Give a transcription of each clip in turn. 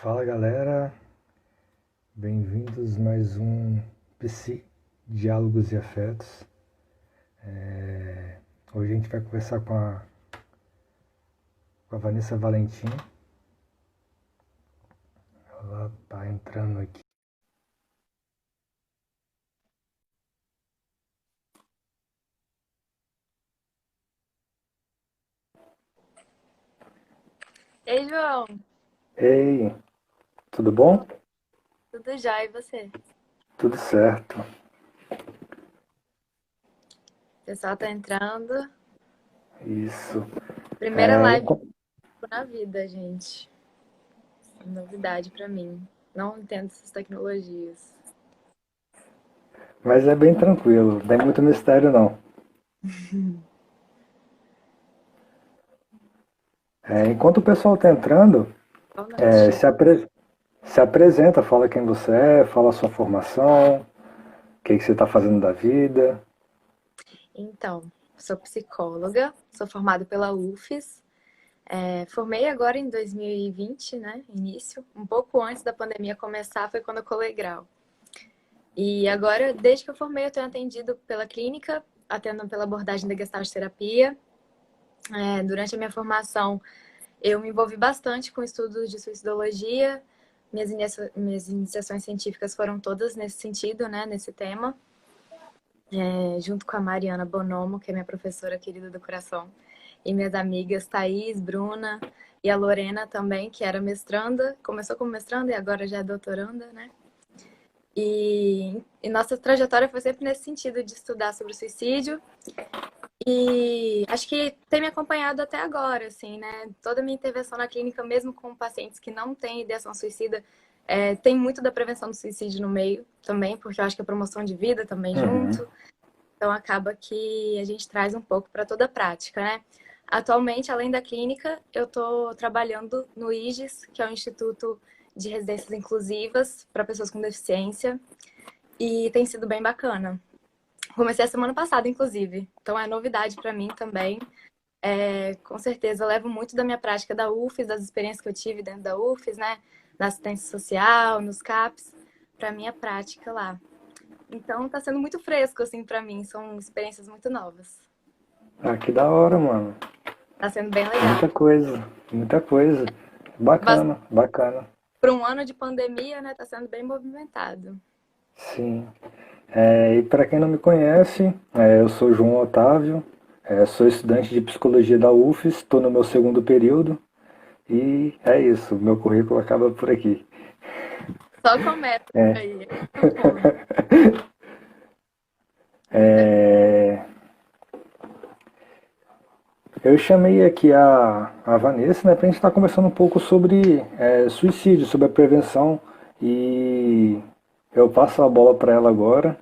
Fala galera, bem-vindos a mais um PC Diálogos e Afetos. Hoje a gente vai conversar com a Vanessa Valentim. Ela tá entrando aqui. Ei, João, Ei, tudo bom? tudo já e você? Tudo certo. O pessoal tá entrando. Isso. Primeira É, live na vida, gente. Novidade pra mim. Não entendo essas tecnologias. mas é bem tranquilo, não tem muito mistério não. Enquanto o pessoal tá entrando, Boa é, noite. se, apre- se apresenta, fala quem você é, fala a sua formação, o que você está fazendo da vida. Então, sou psicóloga, sou formada pela UFES. Formei agora em 2020, né? Início. Um pouco antes da pandemia começar, foi quando eu colei grau. E agora, desde que eu formei, eu tenho atendido pela clínica, atendo pela abordagem da Gestalt terapia. Durante a minha formação, eu me envolvi bastante com estudos de suicidologia. Minhas iniciações científicas foram todas nesse sentido, né, nesse tema, junto com a Mariana Bonomo, que é minha professora querida do coração, e minhas amigas Thaís, Bruna e a Lorena também, que era mestranda, começou como mestranda e agora já é doutoranda, né? E nossa trajetória foi sempre nesse sentido de estudar sobre o suicídio. E acho que tem me acompanhado até agora, assim, né? Toda a minha intervenção na clínica, mesmo com pacientes que não têm ideação suicida, tem muito da prevenção do suicídio no meio também, porque eu acho que a promoção de vida também Uhum. junto. Então acaba que a gente traz um pouco para toda a prática, né? Atualmente, além da clínica, eu estou trabalhando no IGES, que é o Instituto de Residências Inclusivas para pessoas com deficiência, e tem sido bem bacana. Comecei a semana passada, inclusive. Então é novidade para mim também. Com certeza, eu levo muito da minha prática da UFES, das experiências que eu tive dentro da UFES, né? Na assistência social, nos CAPs, para minha prática lá. Então tá sendo muito fresco, assim, para mim. São experiências muito novas. Ah, que da hora, mano. Tá sendo bem Muita legal. coisa, muita coisa. Bacana, bacana. Por um ano de pandemia, né? Tá sendo bem movimentado. Sim. E para quem não me conhece, eu sou João Otávio, sou estudante de psicologia da UFES, estou no meu segundo período e é isso, meu currículo acaba por aqui. Só começa É, aí. Muito bom. Muita... é, eu chamei aqui a Vanessa, né, para a gente estar conversando um pouco sobre suicídio, sobre a prevenção e eu passo a bola para ela agora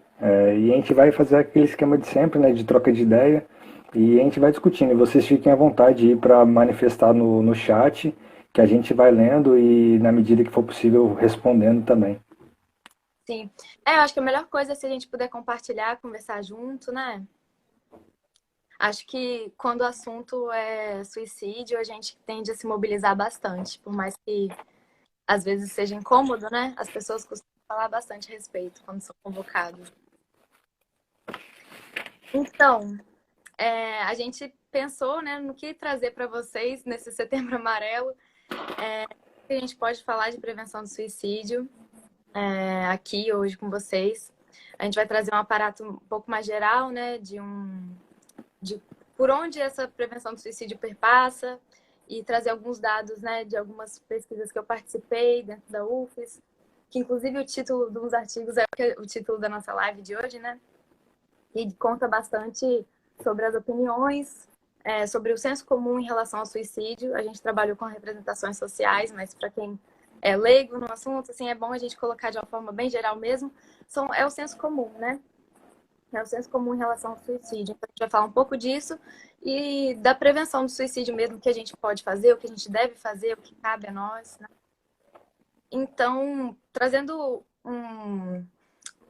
e a gente vai fazer aquele esquema de sempre, né, de troca de ideia e a gente vai discutindo. E vocês fiquem à vontade de ir para manifestar no chat, que a gente vai lendo e na medida que for possível respondendo também. Sim. Eu acho que a melhor coisa é se a gente puder compartilhar, conversar junto, né? Acho que quando o assunto é suicídio, a gente tende a se mobilizar bastante, por mais que às vezes seja incômodo, né? As pessoas costumam falar bastante a respeito quando são convocadas. Então, a gente pensou, né, no que trazer para vocês nesse Setembro Amarelo. A gente pode falar de prevenção do suicídio aqui hoje com vocês. A gente vai trazer um aparato um pouco mais geral, né, de por onde essa prevenção do suicídio perpassa e trazer alguns dados, né, de algumas pesquisas que eu participei dentro da UFES, que inclusive o título de uns artigos é o título da nossa live de hoje, né, e conta bastante sobre as opiniões, sobre o senso comum em relação ao suicídio. A gente trabalhou com representações sociais, mas para quem é leigo no assunto, assim, é bom a gente colocar de uma forma bem geral mesmo. É o senso comum, né? É o senso comum em relação ao suicídio. Então, a gente vai falar um pouco disso e da prevenção do suicídio mesmo, o que a gente pode fazer, o que a gente deve fazer, o que cabe a nós, né? Então, trazendo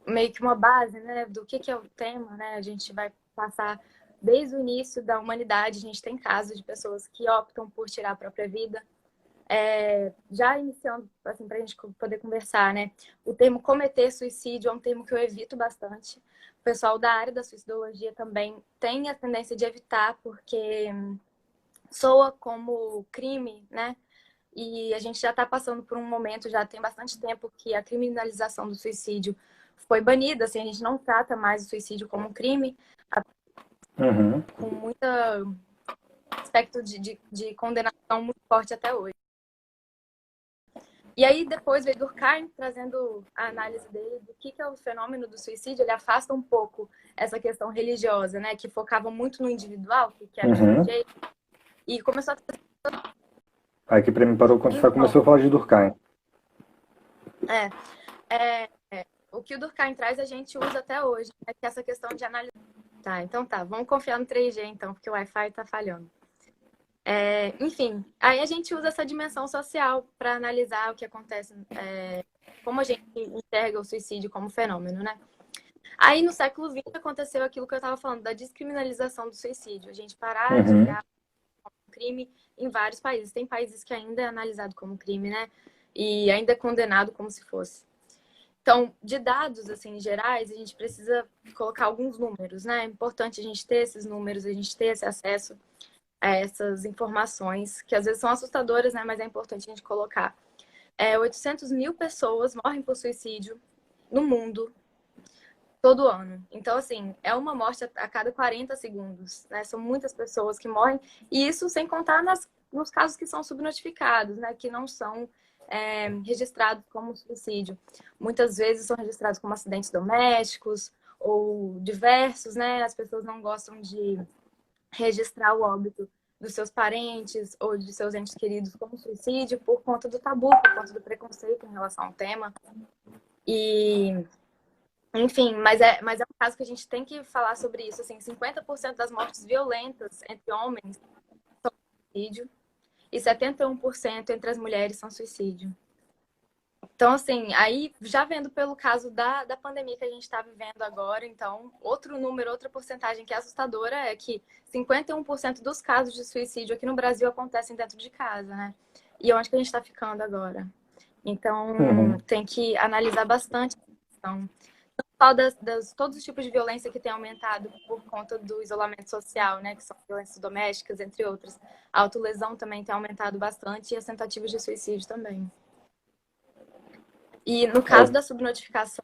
meio que uma base, né, do que é o tema, né? A gente vai passar desde o início da humanidade, a gente tem casos de pessoas que optam por tirar a própria vida, Já iniciando, assim, para a gente poder conversar, né? O termo cometer suicídio é um termo que eu evito bastante. O pessoal da área da suicidologia também tem a tendência de evitar, porque soa como crime, né? E a gente já está passando por um momento, já tem bastante tempo, que a criminalização do suicídio foi banida, assim, a gente não trata mais o suicídio como um crime, Uhum. com muito aspecto de condenação muito forte até hoje. E aí depois veio Durkheim trazendo a análise dele do que é o fenômeno do suicídio. Ele afasta um pouco essa questão religiosa, né, que focava muito no individual, que era o Uhum. sujeito, e começou a trazer. Aqui pra mim parou quando você Então, começou a falar de Durkheim. o que o Durkheim traz a gente usa até hoje, né, que é essa questão de analisar. Tá, então tá, vamos confiar no 3G então, porque o Wi-Fi tá falhando. Enfim, aí a gente usa essa dimensão social para analisar o que acontece, como a gente enxerga o suicídio como fenômeno, né? Aí no século XX aconteceu aquilo que eu estava falando, da descriminalização do suicídio. A gente parar de Uhum. olhar como crime em vários países. Tem países que ainda é analisado como crime, né? E ainda é condenado como se fosse. Então, de dados assim gerais, a gente precisa colocar alguns números, né? É importante a gente ter esses números, a gente ter esse acesso a essas informações, que às vezes são assustadoras, né? Mas é importante a gente colocar. 800 mil pessoas morrem por suicídio no mundo todo ano. Então, assim, é uma morte a cada 40 segundos, né? São muitas pessoas que morrem, e isso sem contar nos casos que são subnotificados, né? Que não são registrados como suicídio. Muitas vezes são registrados como acidentes domésticos ou diversos, né? As pessoas não gostam de registrar o óbito dos seus parentes ou de seus entes queridos como suicídio por conta do tabu, por conta do preconceito em relação ao tema. E, enfim, mas é um caso que a gente tem que falar sobre isso. Assim, 50% das mortes violentas entre homens são suicídio e 71% entre as mulheres são suicídio. Então, assim, aí já vendo pelo caso da pandemia que a gente está vivendo agora, então, outro número, outra porcentagem que é assustadora é que 51% dos casos de suicídio aqui no Brasil acontecem dentro de casa, né? E onde que a gente está ficando agora? Então, Uhum. tem que analisar bastante a questão. Só todos os tipos de violência que tem aumentado por conta do isolamento social, né? Que são violências domésticas, entre outras. A autolesão também tem aumentado bastante e as tentativas de suicídio também. E no caso É, da subnotificação,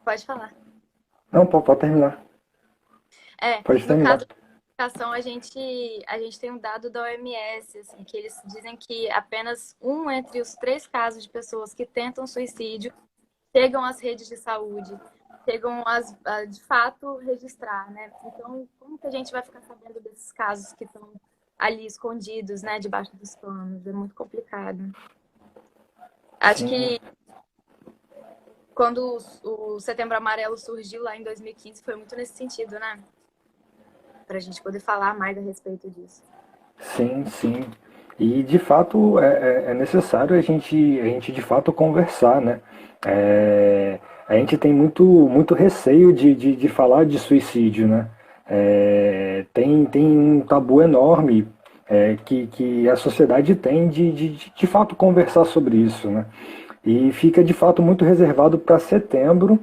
pode falar. não, pode terminar. Pode No terminar. caso da notificação, a gente tem um dado da OMS, assim, que eles dizem que apenas um entre os 3 casos de pessoas que tentam suicídio chegam às redes de saúde, chegam a de fato registrar, né? Então, como que a gente vai ficar sabendo desses casos que estão ali escondidos, né, debaixo dos panos? É muito complicado. Acho Sim, que quando o Setembro Amarelo surgiu lá em 2015, foi muito nesse sentido, né? Para a gente poder falar mais a respeito disso. sim, sim. E de fato é necessário a gente de fato conversar, né? A gente tem muito receio de falar de suicídio, né? Tem um tabu enorme que a sociedade tem de fato conversar sobre isso, né? E fica de fato muito reservado para setembro,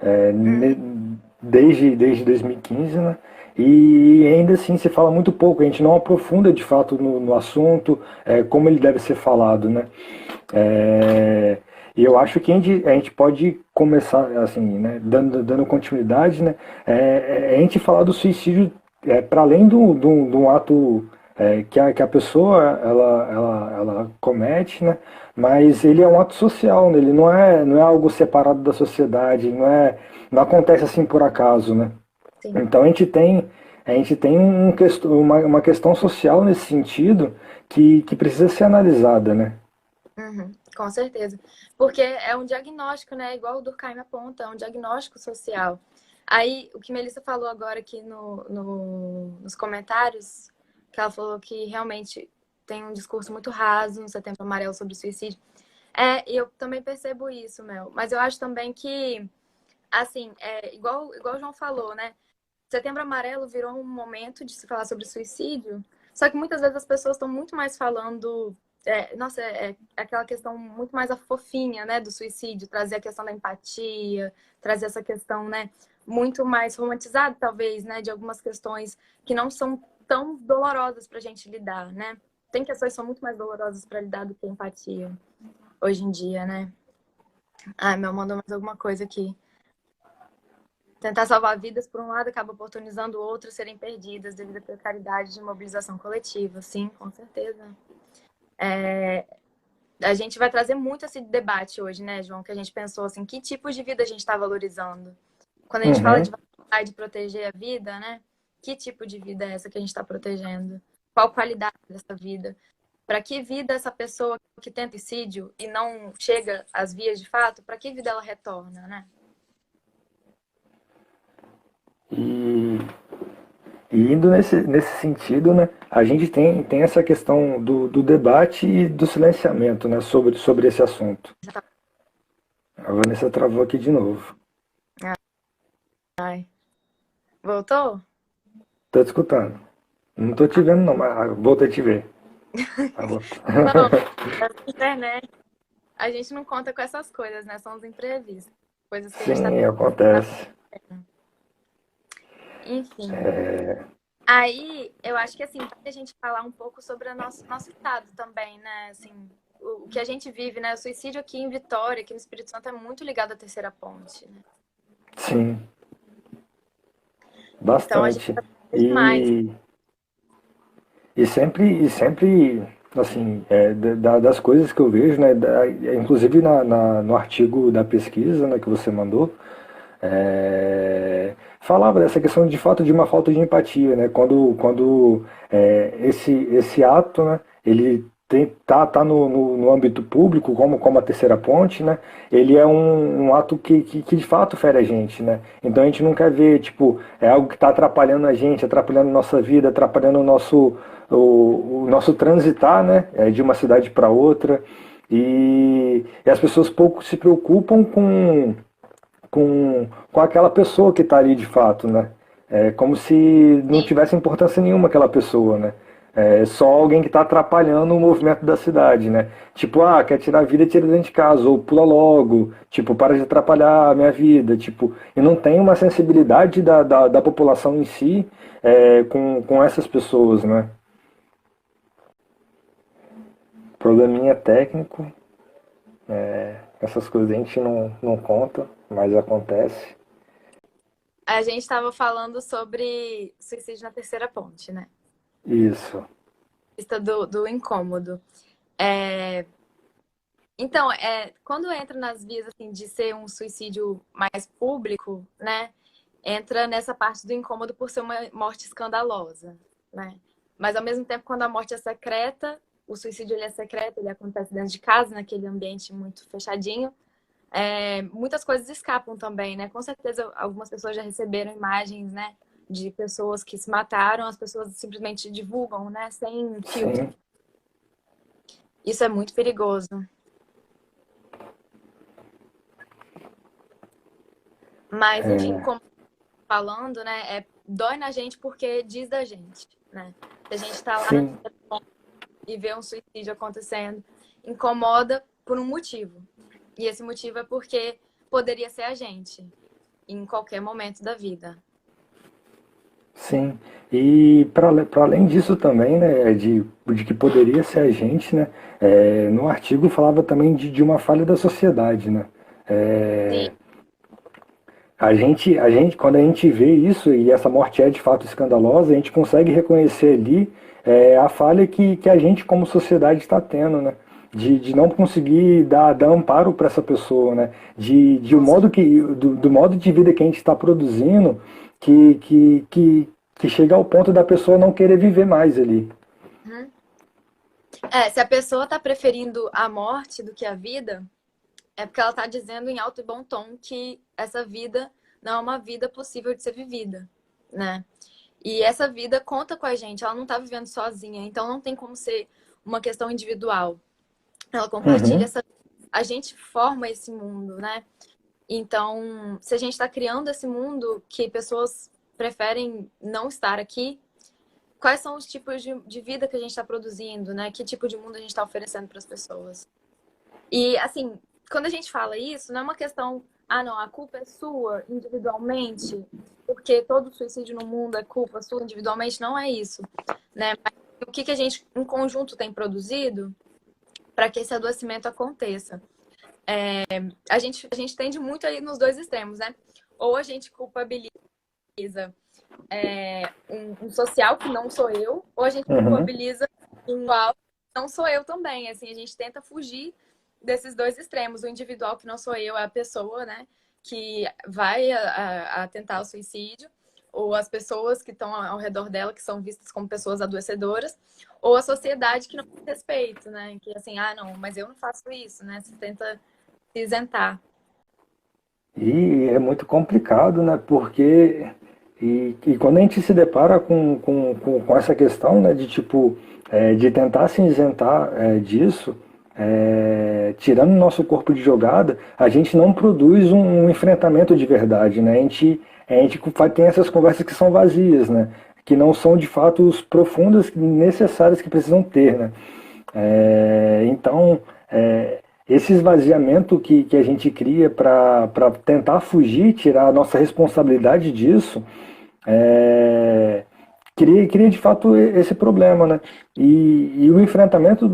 é, Uhum. desde 2015, né? E ainda assim se fala muito pouco, a gente não aprofunda de fato no assunto, como ele deve ser falado, né? E eu acho que a gente pode começar, assim, né, dando continuidade, né, a gente falar do suicídio para além de um ato que a pessoa ela comete, né, mas ele é um ato social, né, ele não é algo separado da sociedade, não acontece assim por acaso, né. Sim. Então a gente tem uma questão social nesse sentido que precisa ser analisada, né. Uhum. Com certeza. Porque é um diagnóstico, né? Igual o Durkheim aponta, é um diagnóstico social. Aí, o que Melissa falou agora aqui nos comentários, que ela falou que realmente tem um discurso muito raso no Setembro Amarelo sobre o suicídio. Eu também percebo isso, Mel. Mas eu acho também que, assim, igual o João falou, né? Setembro Amarelo virou um momento de se falar sobre suicídio, só que muitas vezes as pessoas estão muito mais falando Nossa, é aquela questão muito mais a fofinha, né, do suicídio, trazer a questão da empatia, trazer essa questão, né, muito mais romantizada, talvez, né, de algumas questões que não são tão dolorosas pra gente lidar, né? Tem questões que são muito mais dolorosas para lidar do que a empatia hoje em dia, né? Ah, meu, mandou mais alguma coisa aqui. Tentar salvar vidas, por um lado, acaba oportunizando outros serem perdidas devido à precariedade de mobilização coletiva. Sim, com certeza. A gente vai trazer muito esse debate hoje, né, João? Que a gente pensou assim, que tipo de vida a gente está valorizando? Quando a gente fala de Uhum. valorizar e de proteger a vida, né? Que tipo de vida é essa que a gente está protegendo? Qual qualidade dessa vida? Para que vida essa pessoa que tenta suicídio e não chega às vias de fato, para que vida ela retorna, né? E, e indo nesse sentido, né, a gente tem essa questão do debate e do silenciamento, né, sobre esse assunto. A Vanessa travou aqui de novo. Ai. Voltou? Tô te escutando. Não tô te vendo, não, mas voltei a te ver. Tá bom. Não, essa internet. A gente não conta com essas coisas, né? São os imprevistos. Coisas que a gente tá. Sim, acontece. Enfim. Aí, eu acho que assim, vale a gente falar um pouco sobre o nosso estado também, né? Assim, o que a gente vive, né? O suicídio aqui em Vitória, aqui no Espírito Santo, é muito ligado à Terceira Ponte, né? Sim, Então, a gente bastante. tá demais. E, e sempre, assim, das coisas que eu vejo, né, inclusive no artigo da pesquisa, né, que você mandou, falava dessa questão de fato de uma falta de empatia, né, quando esse ato, né, ele tá no âmbito público, como a terceira ponte, né, ele é um ato que de fato fere a gente, né, então a gente não quer ver, tipo, é algo que está atrapalhando a gente, atrapalhando a nossa vida, atrapalhando o nosso transitar, né, de uma cidade para outra, e as pessoas pouco se preocupam com aquela pessoa que está ali de fato, né? É como se não Sim. tivesse importância nenhuma aquela pessoa, né? É só alguém que está atrapalhando o movimento da cidade, né? Tipo, quer tirar a vida, tira dentro de casa, ou pula logo, tipo, para de atrapalhar a minha vida, tipo, e não tem uma sensibilidade da população em si com essas pessoas, né? Probleminha técnico, essas coisas a gente não conta, mas acontece. A gente estava falando sobre suicídio na Terceira Ponte, né? Isso. Lista do incômodo. É, Então, quando entra nas vias assim, de ser um suicídio mais público, né? Entra nessa parte do incômodo por ser uma morte escandalosa, né? Mas ao mesmo tempo, quando a morte é secreta, o suicídio ele é secreto, ele acontece dentro de casa, naquele ambiente muito fechadinho. Muitas coisas escapam também, né? Com certeza, algumas pessoas já receberam imagens, né? De pessoas que se mataram, as pessoas simplesmente divulgam, né? Sem filtro. Sim. Isso é muito perigoso. Mas, enfim, como falando, né? Dói na gente porque diz da gente, né? Se a gente tá lá Sim, e vê um suicídio acontecendo, incomoda por um motivo. E esse motivo é porque poderia ser a gente, em qualquer momento da vida. sim. E para além disso também, né, de que poderia ser a gente, né, no artigo falava também de uma falha da sociedade, né. Sim, É, quando a gente vê isso e essa morte é de fato escandalosa, a gente consegue reconhecer ali a falha que a gente como sociedade está tendo, né? De não conseguir dar amparo para essa pessoa, né? De o com certeza. do modo de vida que a gente está produzindo, que chega ao ponto da pessoa não querer viver mais ali. Se a pessoa está preferindo a morte do que a vida, é porque ela está dizendo em alto e bom tom que essa vida não é uma vida possível de ser vivida, né? E essa vida conta com a gente, ela não está vivendo sozinha, então não tem como ser uma questão individual. Ela compartilha Uhum, essa. A gente forma esse mundo, né? Então, se a gente está criando esse mundo que pessoas preferem não estar aqui, quais são os tipos de vida que a gente está produzindo, né? Que tipo de mundo a gente está oferecendo para as pessoas. E, assim, quando a gente fala isso, não é uma questão, ah, não, a culpa é sua individualmente, porque todo suicídio no mundo é culpa sua individualmente, não é isso, né? Mas o que a gente, em conjunto, tem produzido para que esse adoecimento aconteça. A gente tende muito aí nos dois extremos, né? Ou a gente culpabiliza um social que não sou eu, ou a gente Uhum. culpabiliza um igual que não sou eu também. Assim, a gente tenta fugir desses dois extremos. O individual que não sou eu é a pessoa, né, que vai a tentar o suicídio, ou as pessoas que estão ao redor dela, que são vistas como pessoas adoecedoras, ou a sociedade que não tem respeito, né, que assim, ah, não, mas eu não faço isso, né, você tenta se isentar. E é muito complicado, né? Porque e quando a gente se depara com essa questão, né, de tipo de tentar se isentar disso, tirando o nosso corpo de jogada, a gente não produz um enfrentamento de verdade, né? A gente tem essas conversas que são vazias, né? Que não são de fato os profundas necessárias que precisam ter, né? Então, esse esvaziamento que a gente cria para tentar fugir, tirar a nossa responsabilidade disso, cria de fato esse problema, né? E o enfrentamento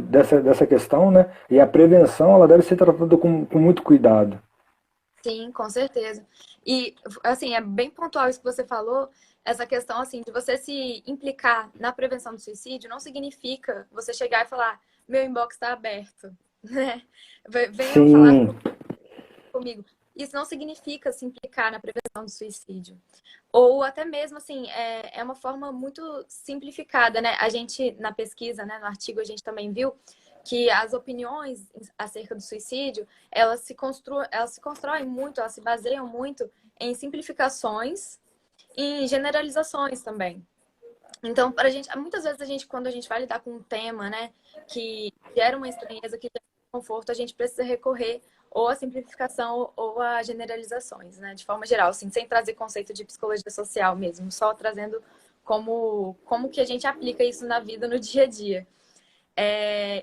dessa questão, né? E a prevenção, ela deve ser tratada com muito cuidado. Sim, com certeza. E, assim, é bem pontual isso que você falou, essa questão, assim, de você se implicar na prevenção do suicídio não significa você chegar e falar, meu inbox está aberto, né? Venham falar Sim. comigo. Isso não significa se implicar na prevenção do suicídio. Ou até mesmo, assim, é uma forma muito simplificada, né? A gente, na pesquisa, né, no artigo, a gente também viu que as opiniões acerca do suicídio, elas se constroem muito, elas se baseiam muito em simplificações e em generalizações também. Então, para a gente, muitas vezes quando a gente vai lidar com um tema, né, que gera uma estranheza, que gera um conforto, a gente precisa recorrer ou à simplificação ou a generalizações, né, de forma geral, assim, sem trazer conceito de psicologia social mesmo, só trazendo como que a gente aplica isso na vida, no dia a dia.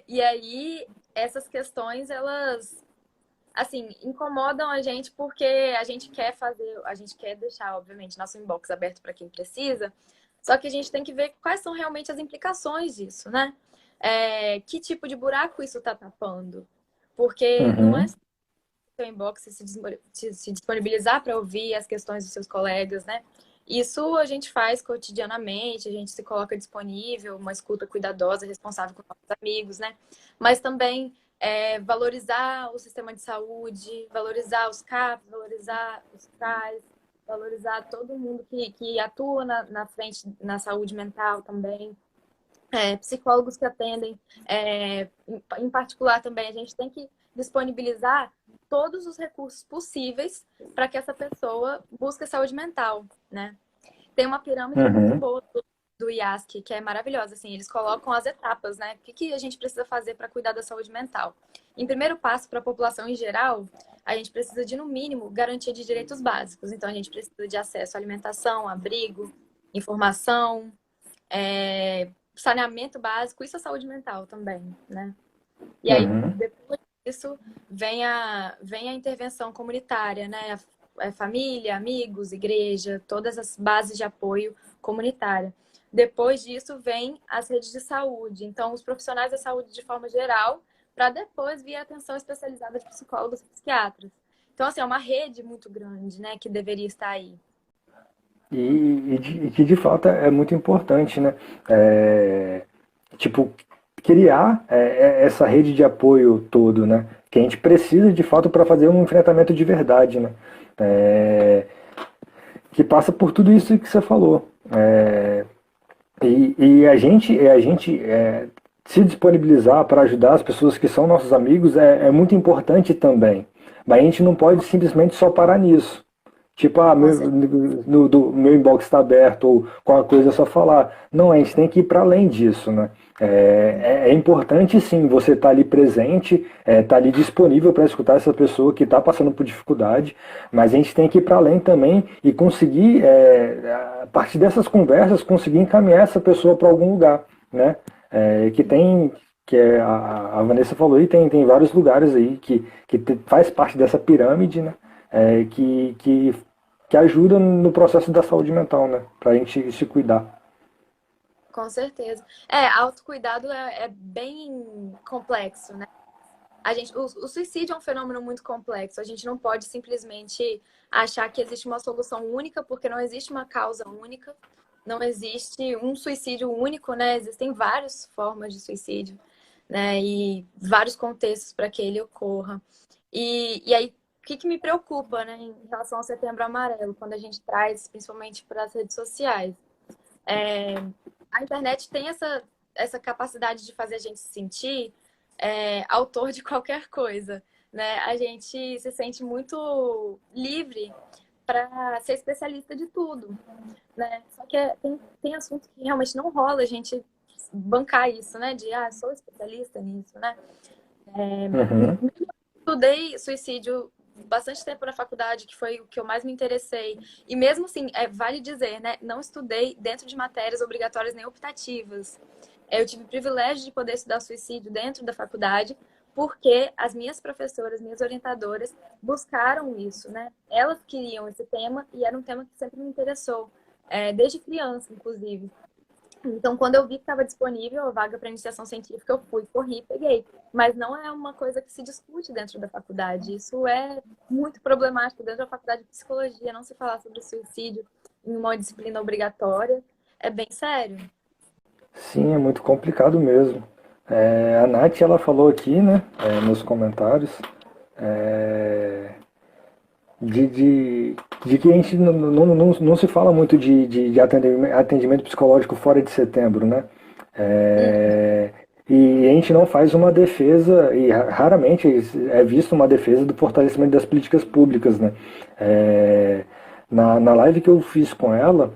E aí, essas questões, elas, assim, incomodam a gente porque a gente quer deixar, obviamente, nosso inbox aberto para quem precisa, só que a gente tem que ver quais são realmente as implicações disso, né? Que tipo de buraco isso está tapando? Porque não é Uhum. só o seu inbox se disponibilizar para ouvir as questões dos seus colegas, né? Isso a gente faz cotidianamente, a gente se coloca disponível, uma escuta cuidadosa, responsável com nossos amigos, né? Mas também valorizar o sistema de saúde, valorizar os CAPs, valorizar os CRAs, valorizar todo mundo que atua na frente, na saúde mental também. Psicólogos que atendem, em particular também, a gente tem que disponibilizar todos os recursos possíveis para que essa pessoa busque saúde mental, né? Tem uma pirâmide muito Uhum. boa do IASC, que é maravilhosa, assim, eles colocam as etapas, né? O que a gente precisa fazer para cuidar da saúde mental? Em primeiro passo, para a população em geral, a gente precisa de, no mínimo, garantia de direitos básicos. Então, a gente precisa de acesso à alimentação, abrigo, informação, saneamento básico, isso é saúde mental também, né? E aí, Uhum. depois disso, vem a intervenção comunitária, né? Família, amigos, igreja, todas as bases de apoio comunitária. Depois disso, vem as redes de saúde. Então, os profissionais da saúde de forma geral, para depois vir a atenção especializada de psicólogos e psiquiatras. Então, assim, é uma rede muito grande, né, que deveria estar aí. E que de fato é muito importante, né? Tipo, criar essa rede de apoio todo, né? Que a gente precisa de fato para fazer um enfrentamento de verdade, né? É, que passa por tudo isso que você falou. E a gente se disponibilizar para ajudar as pessoas que são nossos amigos é muito importante também. Mas a gente não pode simplesmente só parar nisso. Tipo, Com certeza. meu inbox está aberto, ou qualquer coisa é só falar. Não, a gente tem que ir para além disso, né? É importante sim você estar ali presente, estar ali disponível para escutar essa pessoa que está passando por dificuldade, mas a gente tem que ir para além também e conseguir, a partir dessas conversas, conseguir encaminhar essa pessoa para algum lugar, né? Que tem, a Vanessa falou aí, tem vários lugares aí que faz parte dessa pirâmide, né? Que ajuda no processo da saúde mental, né? Para a gente se cuidar. Com certeza. Autocuidado é bem complexo, né? O suicídio é um fenômeno muito complexo. A gente não pode simplesmente achar que existe uma solução única, porque não existe uma causa única, não existe um suicídio único, né? Existem várias formas de suicídio, né? E vários contextos para que ele ocorra. E aí, o que me preocupa, né, em relação ao Setembro Amarelo, quando a gente traz, principalmente para as redes sociais? A internet tem essa capacidade de fazer a gente se sentir autor de qualquer coisa, né? A gente se sente muito livre para ser especialista de tudo, né? Só que tem assuntos que realmente não rola a gente bancar isso, né? Sou especialista nisso, né? Uhum. Estudei suicídio bastante tempo na faculdade, que foi o que eu mais me interessei. E mesmo assim, vale dizer, né? Não estudei dentro de matérias obrigatórias nem optativas. Eu tive o privilégio de poder estudar suicídio dentro da faculdade, porque as minhas professoras, minhas orientadoras, buscaram isso, né? Elas queriam esse tema e era um tema que sempre me interessou, desde criança, inclusive. Então, quando eu vi que estava disponível a vaga para iniciação científica, eu fui, corri, peguei. Mas não é uma coisa que se discute dentro da faculdade. Isso é muito problemático dentro da faculdade de psicologia. Não se falar sobre suicídio em uma disciplina obrigatória é bem sério. Sim, é muito complicado mesmo. A Nath, ela falou aqui, né, nos comentários, é, de, de, de que a gente não se fala muito de atendimento psicológico fora de setembro, né? É, e a gente não faz uma defesa, e raramente é visto uma defesa do fortalecimento das políticas públicas, né? Na live que eu fiz com ela,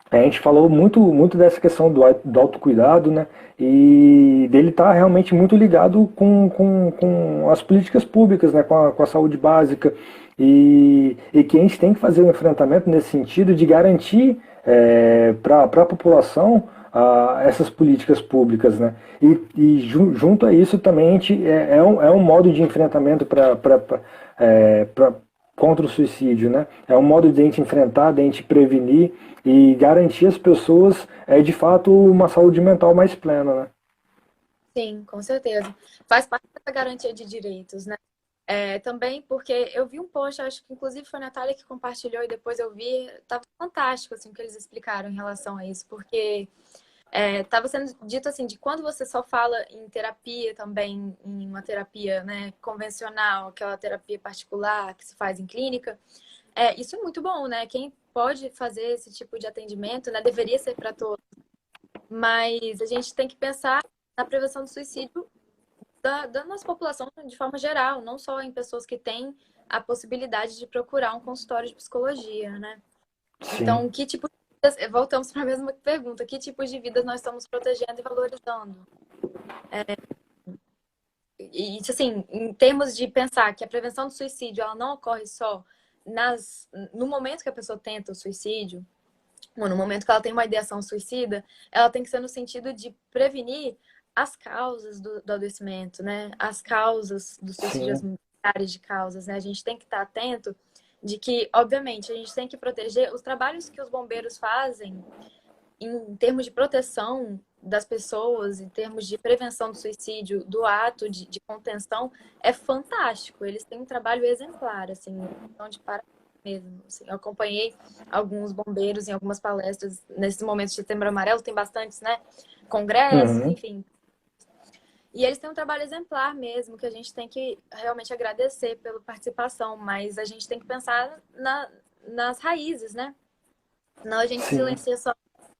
a gente falou muito dessa questão do autocuidado, né? E dele estar realmente muito ligado com as políticas públicas, né? Com a saúde básica. E que a gente tem que fazer um enfrentamento nesse sentido de garantir para a população essas políticas públicas, né? Junto a isso também a gente, é um modo de enfrentamento contra o suicídio, né? É um modo de a gente enfrentar, de a gente prevenir e garantir às pessoas de fato uma saúde mental mais plena, né? Sim, com certeza. Faz parte da garantia de direitos, né? Também porque eu vi um post, acho que inclusive foi a Natália que compartilhou e depois eu vi, estava fantástico assim, o que eles explicaram em relação a isso, porque estava sendo dito assim, de quando você só fala em terapia também, em uma terapia, né, convencional, aquela terapia particular que se faz em clínica, isso é muito bom, né? Quem pode fazer esse tipo de atendimento, né, deveria ser para todos. Mas a gente tem que pensar na prevenção do suicídio da nossa população de forma geral, não só em pessoas que têm a possibilidade de procurar um consultório de psicologia, né? Sim. Então, que tipo de vidas, voltamos para a mesma pergunta, que tipos de vidas nós estamos protegendo e valorizando? E, assim, em termos de pensar que a prevenção do suicídio, ela não ocorre só no momento que a pessoa tenta o suicídio, ou no momento que ela tem uma ideação suicida, ela tem que ser no sentido de prevenir as causas do adoecimento, né? As causas do suicídio, as Sim. milhares de causas, né? A gente tem que estar atento de que, obviamente, a gente tem que proteger os trabalhos que os bombeiros fazem em termos de proteção das pessoas, em termos de prevenção do suicídio, do ato de contenção, é fantástico. Eles têm um trabalho exemplar, assim, então de parabéns mesmo. Assim, eu acompanhei alguns bombeiros em algumas palestras nesse momento de Setembro Amarelo, tem bastantes, né? Congressos, Uhum. enfim. E eles têm um trabalho exemplar mesmo, que a gente tem que realmente agradecer pela participação, mas a gente tem que pensar nas raízes, né? Não a gente Sim. silencia só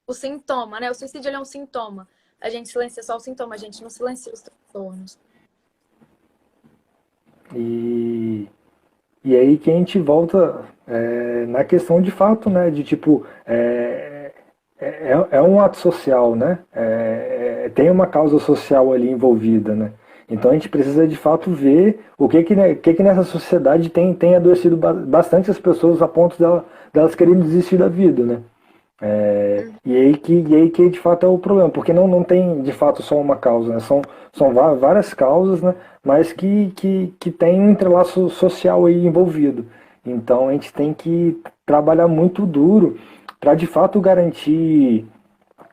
o sintoma, né? O suicídio ele é um sintoma. A gente silencia só o sintoma, a gente não silencia os transtornos. E, e aí que a gente volta na questão de fato, né? De tipo, é um ato social, né? tem uma causa social ali envolvida, né? Então a gente precisa de fato ver o que nessa sociedade tem adoecido bastante as pessoas a ponto delas quererem desistir da vida, né? E aí que de fato é o problema, porque não tem de fato só uma causa, né? São várias causas, né? Mas que tem um entrelaço social aí envolvido. Então a gente tem que trabalhar muito duro para de fato garantir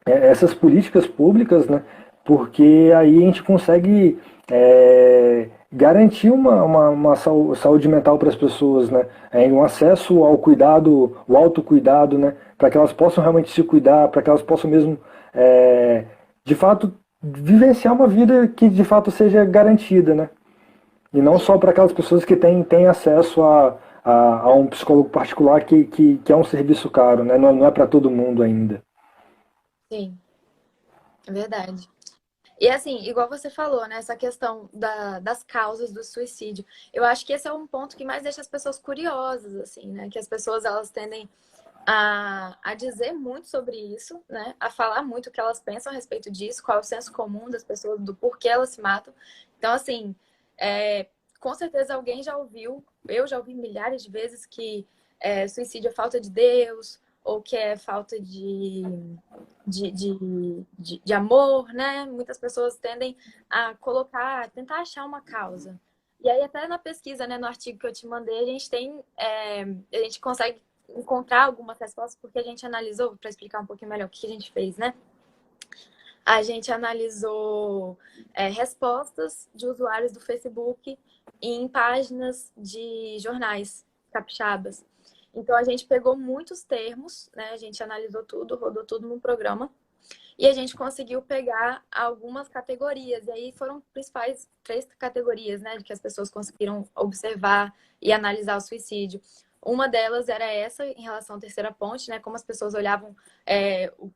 essas políticas públicas, né? Porque aí a gente consegue garantir uma saúde mental para as pessoas, né? Um acesso ao cuidado, o autocuidado, né? Para que elas possam realmente se cuidar, para que elas possam mesmo, de fato, vivenciar uma vida que de fato seja garantida, né? E não só Sim, para aquelas pessoas que têm acesso a um psicólogo particular que é um serviço caro, né? Não é para todo mundo ainda. sim, é verdade. E assim, igual você falou, né? Essa questão das causas do suicídio. Eu acho que esse é um ponto que mais deixa as pessoas curiosas, assim, né? Que as pessoas, elas tendem a dizer muito sobre isso, né? A falar muito o que elas pensam a respeito disso, qual é o senso comum das pessoas, do porquê elas se matam. Então, assim, com certeza alguém já ouviu, eu já ouvi milhares de vezes que suicídio é falta de Deus, ou que é falta de amor, né? Muitas pessoas tendem a colocar, tentar achar uma causa. E aí, até na pesquisa, né, no artigo que eu te mandei, a gente consegue encontrar algumas respostas, porque a gente analisou, para explicar um pouquinho melhor o que a gente fez, né? A gente analisou respostas de usuários do Facebook em páginas de jornais capixabas. Então, a gente pegou muitos termos, né? A gente analisou tudo, rodou tudo no programa. E a gente conseguiu pegar algumas categorias. E aí foram principais 3 categorias, né? De que as pessoas conseguiram observar e analisar o suicídio. Uma delas era essa, em relação à terceira ponte, né? Como as pessoas olhavam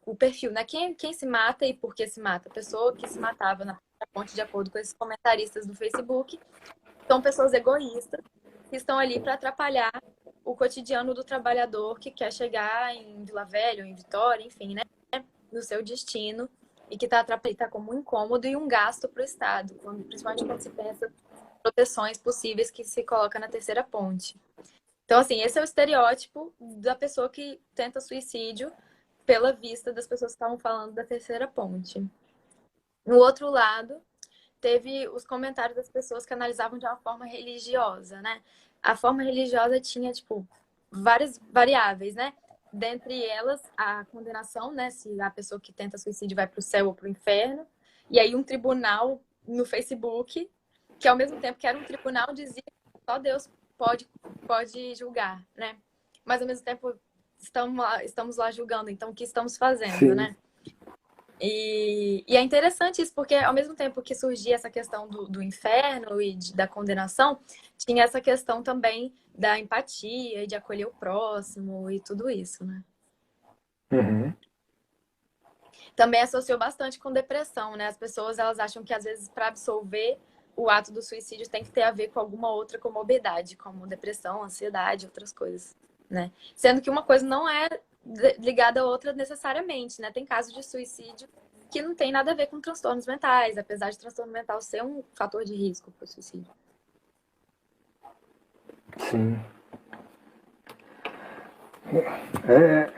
o perfil, né? Quem se mata e por que se mata? A pessoa que se matava na terceira ponte, de acordo com esses comentaristas do Facebook, são pessoas egoístas que estão ali para atrapalhar o cotidiano do trabalhador que quer chegar em Vila Velha, ou em Vitória, enfim, né? No seu destino e que está como um incômodo e um gasto para o Estado, principalmente quando se pensa em proteções possíveis que se coloca na terceira ponte. Então, assim, esse é o estereótipo da pessoa que tenta suicídio pela vista das pessoas que estavam falando da terceira ponte. No outro lado, teve os comentários das pessoas que analisavam de uma forma religiosa, né? A forma religiosa tinha, tipo, várias variáveis, né? Dentre elas, a condenação, né? Se a pessoa que tenta suicídio vai para o céu ou para o inferno. E aí um tribunal no Facebook, que ao mesmo tempo que era um tribunal, dizia que só Deus pode julgar, né? Mas ao mesmo tempo estamos lá julgando, então o que estamos fazendo, Sim. né? E é interessante isso, porque ao mesmo tempo que surgia essa questão do inferno e da condenação, tinha essa questão também da empatia e de acolher o próximo e tudo isso, né? Uhum. Também associou bastante com depressão, né? As pessoas, elas acham que às vezes para absolver o ato do suicídio tem que ter a ver com alguma outra comorbidade, como depressão, ansiedade, outras coisas, né? Sendo que uma coisa não é ligada à outra necessariamente, né? Tem casos de suicídio que não tem nada a ver com transtornos mentais, apesar de transtorno mental ser um fator de risco para o suicídio. Sim.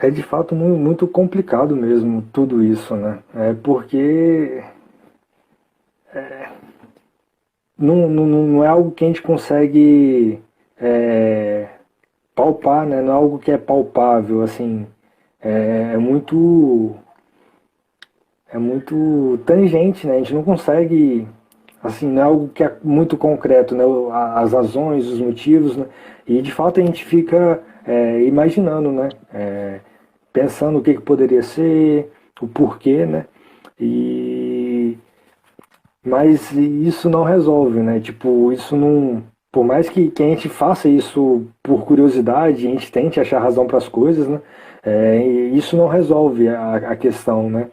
É de fato muito complicado mesmo tudo isso, né? Porque não é algo que a gente consegue é, palpar, né? Não é algo que é palpável, assim. É muito é muito tangente, né? A gente não consegue, assim, não é algo que é muito concreto, né? As razões, os motivos, né? E de fato a gente fica imaginando, né? Pensando o que poderia ser, o porquê, né? E mas isso não resolve, né? Tipo, isso não. Por mais que a gente faça isso por curiosidade, a gente tente achar razão para as coisas, né? Isso não resolve a questão, né?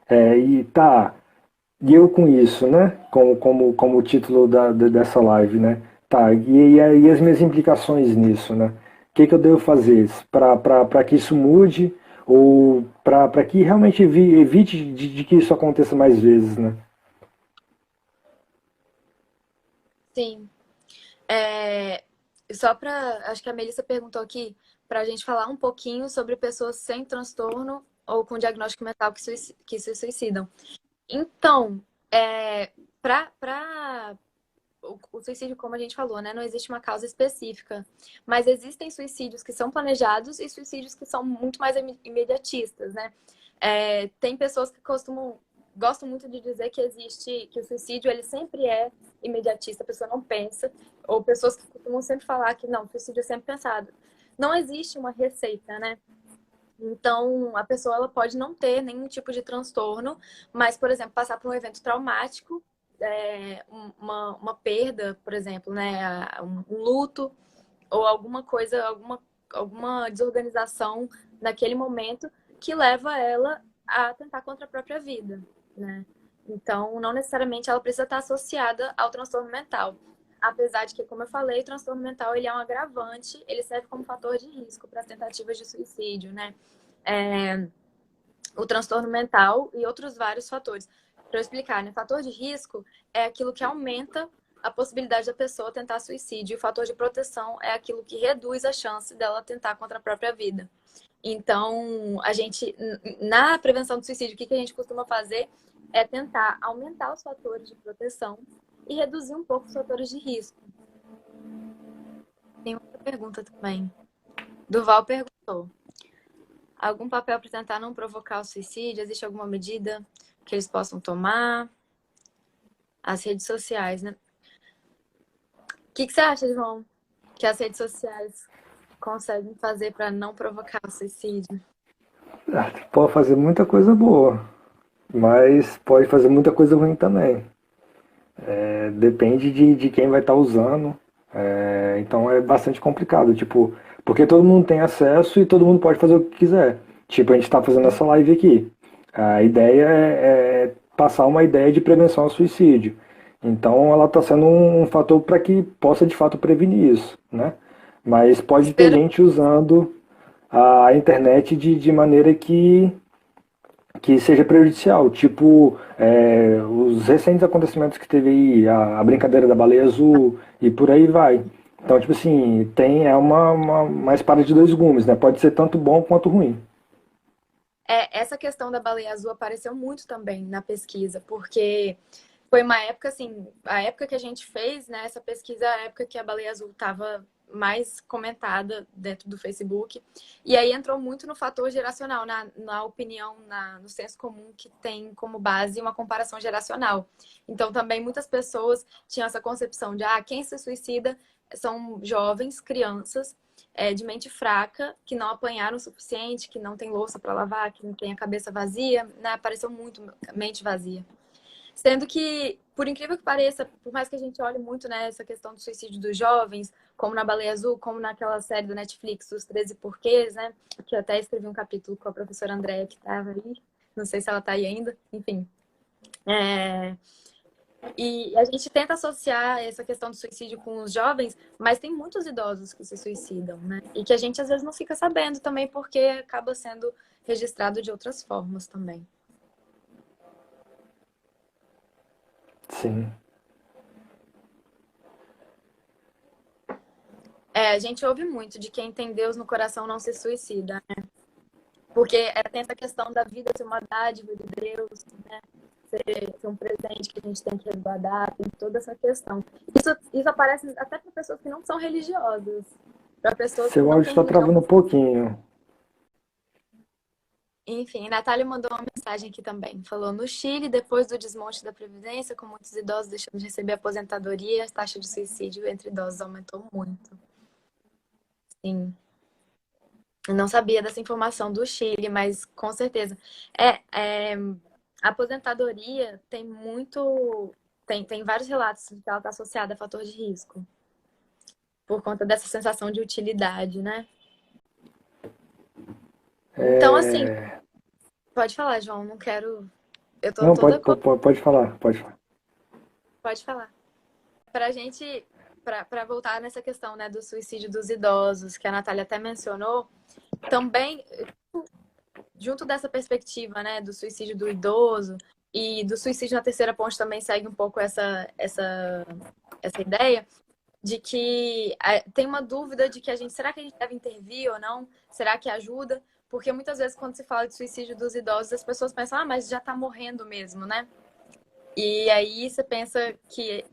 É, e tá, e eu com isso, né? Como o título dessa live, né? Tá, e as minhas implicações nisso, né? O que eu devo fazer para que isso mude ou para que realmente evite de que isso aconteça mais vezes, né? Sim. É, só para, acho que a Melissa perguntou aqui para a gente falar um pouquinho sobre pessoas sem transtorno ou com diagnóstico mental que se suicidam. Então, para o suicídio, como a gente falou, né, não existe uma causa específica, mas existem suicídios que são planejados e suicídios que são muito mais imediatistas, né? Tem pessoas que gostam muito de dizer que existe, que o suicídio ele sempre é imediatista, a pessoa não pensa, ou pessoas que costumam sempre falar que não, o suicídio é sempre pensado. Não existe uma receita, né? Então, a pessoa ela pode não ter nenhum tipo de transtorno, mas, por exemplo, passar por um evento traumático, uma perda, por exemplo, né, um luto, ou alguma coisa, alguma desorganização naquele momento que leva ela a tentar contra a própria vida, né? Então, não necessariamente ela precisa estar associada ao transtorno mental. Apesar de que, como eu falei, o transtorno mental ele é um agravante, ele serve como fator de risco para as tentativas de suicídio, né? É, o transtorno mental e outros vários fatores. Para eu explicar, né? Fator de risco é aquilo que aumenta a possibilidade da pessoa tentar suicídio. E o fator de proteção é aquilo que reduz a chance dela tentar contra a própria vida. Então, a gente, na prevenção do suicídio, o que a gente costuma fazer é tentar aumentar os fatores de proteção e reduzir um pouco os fatores de risco. Tem outra pergunta também. Duval perguntou: algum papel para tentar não provocar o suicídio? Existe alguma medida que eles possam tomar? As redes sociais, né? O que você acha, João, que as redes sociais conseguem fazer para não provocar o suicídio? Pode fazer muita coisa boa, mas pode fazer muita coisa ruim também. Depende de quem vai estar usando. Então é bastante complicado, tipo, porque todo mundo tem acesso e todo mundo pode fazer o que quiser. Tipo, a gente está fazendo essa live aqui. A ideia é passar uma ideia de prevenção ao suicídio. Então ela está sendo um fator para que possa de fato prevenir isso, né? Mas pode ter Espero. gente usando a internet de maneira que seja prejudicial, tipo os recentes acontecimentos que teve aí, a brincadeira da baleia azul e por aí vai. Então, tipo assim, é uma espada de dois gumes, né? Pode ser tanto bom quanto ruim. Essa questão da baleia azul apareceu muito também na pesquisa, porque foi uma época, assim, a época que a gente fez, né, essa pesquisa, a época que a baleia azul estava mais comentada dentro do Facebook. E aí entrou muito no fator geracional, na opinião, no senso comum que tem como base uma comparação geracional. Então também muitas pessoas tinham essa concepção de, quem se suicida são jovens, crianças, de mente fraca, que não apanharam o suficiente, que não tem louça para lavar, que não tem a cabeça vazia, né? Apareceu muito mente vazia. Sendo que, por incrível que pareça, por mais que a gente olhe muito, né, essa questão do suicídio dos jovens, como na Baleia Azul, como naquela série do Netflix, Os 13 Porquês, né, que eu até escrevi um capítulo com a professora Andréa, que estava aí, não sei se ela está aí ainda, enfim. E a gente tenta associar essa questão do suicídio com os jovens, mas tem muitos idosos que se suicidam, né? E que a gente às vezes não fica sabendo também, porque acaba sendo registrado de outras formas também. Sim. A gente ouve muito de quem tem Deus no coração não se suicida, né? Porque tem essa questão da vida ser uma dádiva de Deus, né? Ser um presente que a gente tem que resguardar, tem toda essa questão. Isso aparece até para pessoas que não são religiosas, para pessoas que Seu não áudio têm está religião. travando um pouquinho. Enfim, a Natália mandou uma mensagem aqui também. Falou: no Chile, depois do desmonte da Previdência, com muitos idosos deixando de receber aposentadoria, a taxa de suicídio entre idosos aumentou muito. Sim. Eu não sabia dessa informação do Chile, mas com certeza. A aposentadoria tem muito. Tem vários relatos de que ela está associada a fator de risco, por conta dessa sensação de utilidade, né? Então, assim, pode falar, João, não quero. Eu tô Não, toda. pode falar, pode falar. Pode falar. Pra gente, para voltar nessa questão, né, do suicídio dos idosos, que a Natália até mencionou, também junto dessa perspectiva, né, do suicídio do idoso e do suicídio na terceira ponte também segue um pouco essa ideia de que tem uma dúvida de que será que a gente deve intervir ou não? Será que ajuda? Porque muitas vezes quando se fala de suicídio dos idosos, as pessoas pensam, mas já tá morrendo mesmo, né? E aí você pensa que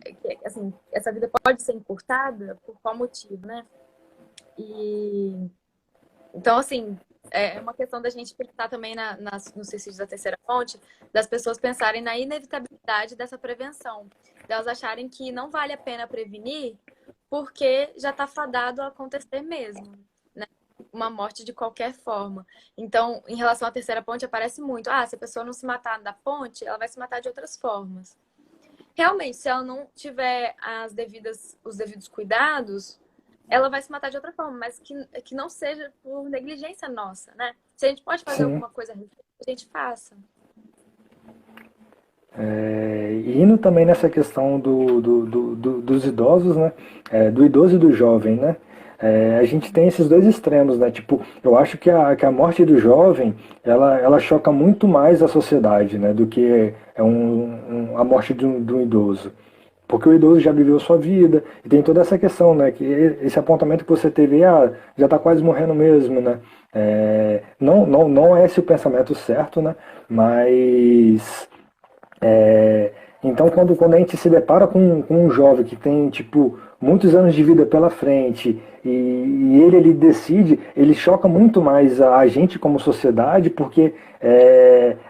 assim, essa vida pode ser encurtada por qual motivo, né? E então, assim, é uma questão da gente pensar também no suicídio da terceira ponte, das pessoas pensarem na inevitabilidade dessa prevenção, delas acharem que não vale a pena prevenir porque já está fadado a acontecer mesmo, né? Uma morte de qualquer forma. Então, em relação à terceira ponte, aparece muito. Se a pessoa não se matar da ponte, ela vai se matar de outras formas. Realmente, se ela não tiver os devidos cuidados, ela vai se matar de outra forma, mas que não seja por negligência nossa, né? Se a gente pode fazer Sim. alguma coisa, a gente faça. E indo também nessa questão dos idosos, né? Do idoso e do jovem, né? A gente tem esses dois extremos, né? Tipo, eu acho que a morte do jovem, ela choca muito mais a sociedade, né? Do que a morte de um idoso. Porque o idoso já viveu sua vida, e tem toda essa questão, né? Que esse apontamento que você teve, já está quase morrendo mesmo, né? Não é esse o pensamento certo, né? Mas então, quando a gente se depara com um jovem que tem, tipo, muitos anos de vida pela frente e ele decide, ele choca muito mais a gente como sociedade, porque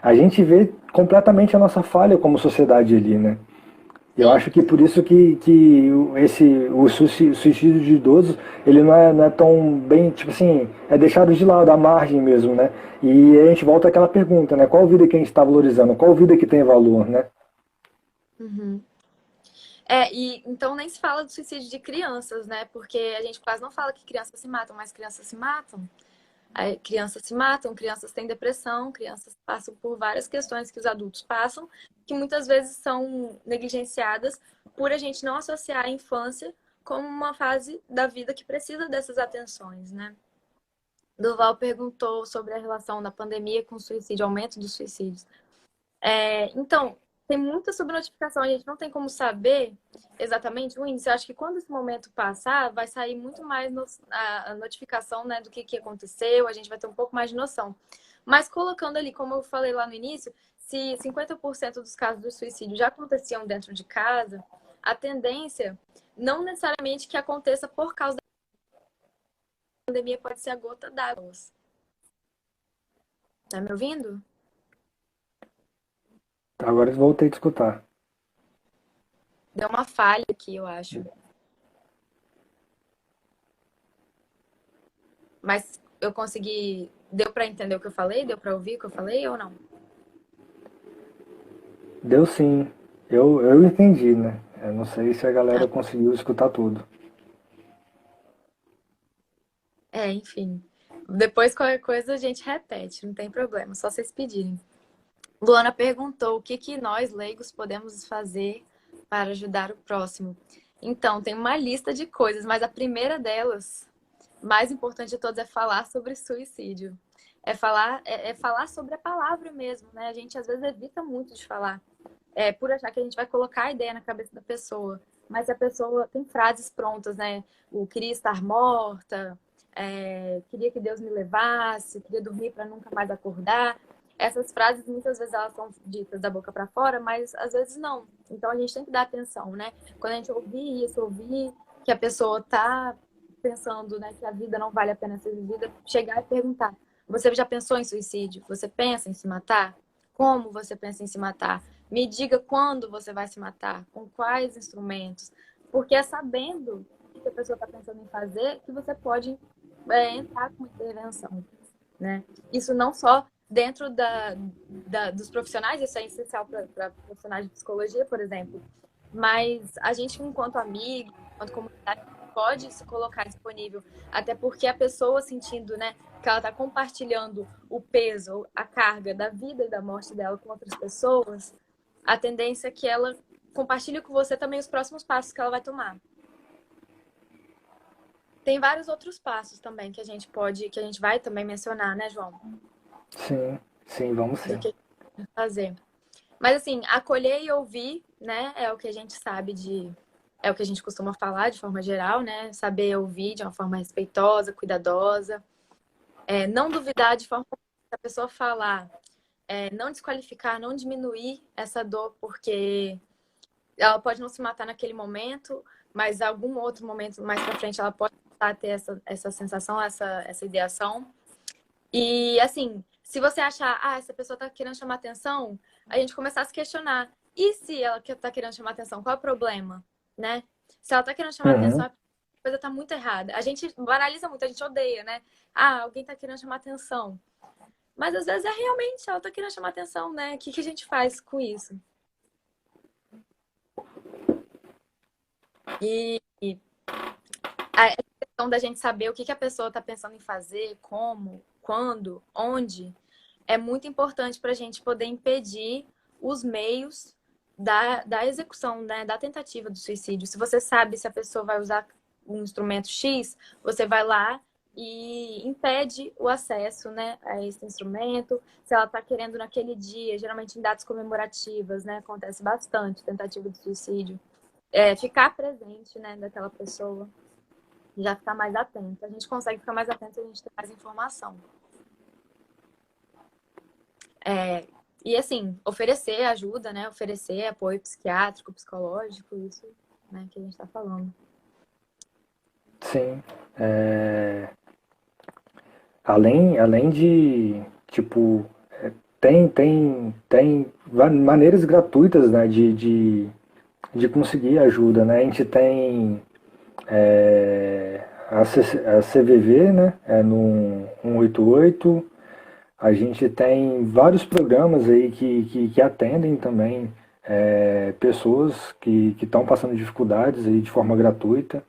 a gente vê completamente a nossa falha como sociedade ali, né? Eu Sim. acho que por isso que o suicídio de idosos, ele não é tão bem, tipo assim, é deixado de lado, à margem mesmo, né? E a gente volta àquela pergunta, né? Qual vida que a gente está valorizando? Qual vida que tem valor, né? Uhum. E então nem se fala do suicídio de crianças, né? Porque a gente quase não fala que crianças se matam, mas crianças se matam. Aí, crianças se matam, crianças têm depressão, crianças passam por várias questões que os adultos passam, que muitas vezes são negligenciadas por a gente não associar a infância como uma fase da vida que precisa dessas atenções, né? Duval perguntou sobre a relação da pandemia com o suicídio, aumento dos suicídios. Então, tem muita subnotificação, a gente não tem como saber exatamente o índice. Eu acho que quando esse momento passar, vai sair muito mais a notificação, né, do que aconteceu, a gente vai ter um pouco mais de noção. Mas colocando ali, como eu falei lá no início, se 50% dos casos de suicídio já aconteciam dentro de casa, a tendência, não necessariamente que aconteça por causa da pandemia, pode ser a gota d'água. Tá me ouvindo? Agora eu voltei a escutar. Deu uma falha aqui, eu acho. Mas eu consegui. Deu para entender o que eu falei? Deu para ouvir o que eu falei ou não? Deu sim. Eu entendi, né? Eu não sei se a Ah, galera conseguiu escutar tudo. enfim. Depois qualquer coisa a gente repete, não tem problema, só vocês pedirem. Luana perguntou o que nós, leigos, podemos fazer para ajudar o próximo. Então, tem uma lista de coisas, mas a primeira delas, mais importante de todas, é falar sobre suicídio. É falar sobre a palavra mesmo, né? A gente às vezes evita muito de falar. Por achar que a gente vai colocar a ideia na cabeça da pessoa. Mas se a pessoa tem frases prontas, né? O queria estar morta, queria que Deus me levasse, queria dormir para nunca mais acordar. Essas frases, muitas vezes, elas são ditas da boca para fora, mas às vezes não. Então a gente tem que dar atenção, né? Quando a gente ouvir isso, ouvir que a pessoa tá pensando, né, que a vida não vale a pena ser vivida, chegar e perguntar: você já pensou em suicídio? Você pensa em se matar? Como você pensa em se matar? Me diga quando você vai se matar, com quais instrumentos. Porque é sabendo o que a pessoa está pensando em fazer que você pode entrar com intervenção, né? Isso não só dentro dos profissionais, isso é essencial para profissionais de psicologia, por exemplo, mas a gente, enquanto amigo, enquanto comunidade, pode se colocar disponível, até porque a pessoa sentindo, né, que ela está compartilhando o peso, a carga da vida e da morte dela com outras pessoas, a tendência é que ela compartilhe com você também os próximos passos que ela vai tomar. Tem vários outros passos também que a gente vai também mencionar, né, João? Sim, sim, vamos do sim. que fazer. Mas assim, acolher e ouvir, né, é o que a gente sabe é o que a gente costuma falar de forma geral, né? Saber ouvir de uma forma respeitosa, cuidadosa, não duvidar de forma que a pessoa falar, não desqualificar, não diminuir essa dor, porque ela pode não se matar naquele momento, mas algum outro momento mais pra frente ela pode voltar a ter essa sensação, essa ideação. E assim, se você achar, essa pessoa tá querendo chamar atenção, a gente começar a se questionar. E se ela tá querendo chamar atenção, qual é o problema? Né? Se ela tá querendo chamar atenção, Uhum. a coisa tá muito errada. A gente banaliza muito, a gente odeia, né? Alguém tá querendo chamar atenção. Mas às vezes é realmente, ela tá querendo chamar atenção, né? O que a gente faz com isso? E a questão da gente saber o que a pessoa tá pensando em fazer, como, quando, onde, é muito importante para a gente poder impedir os meios da execução, né, da tentativa do suicídio. Se você sabe se a pessoa vai usar um instrumento X, você vai lá e impede o acesso, né, a esse instrumento. Se ela está querendo naquele dia, geralmente em datas comemorativas, né, acontece bastante tentativa de suicídio, ficar presente, né, daquela pessoa, já ficar mais atento. A gente consegue ficar mais atento se a gente tem mais informação. É, e assim, oferecer ajuda, né? Oferecer apoio psiquiátrico, psicológico, isso, né, que a gente está falando. Sim. Além de, tipo, tem maneiras gratuitas, né, de conseguir ajuda, né? A gente tem a CVV, né, no 188. A gente tem vários programas aí que atendem também pessoas que estão passando dificuldades aí de forma gratuita.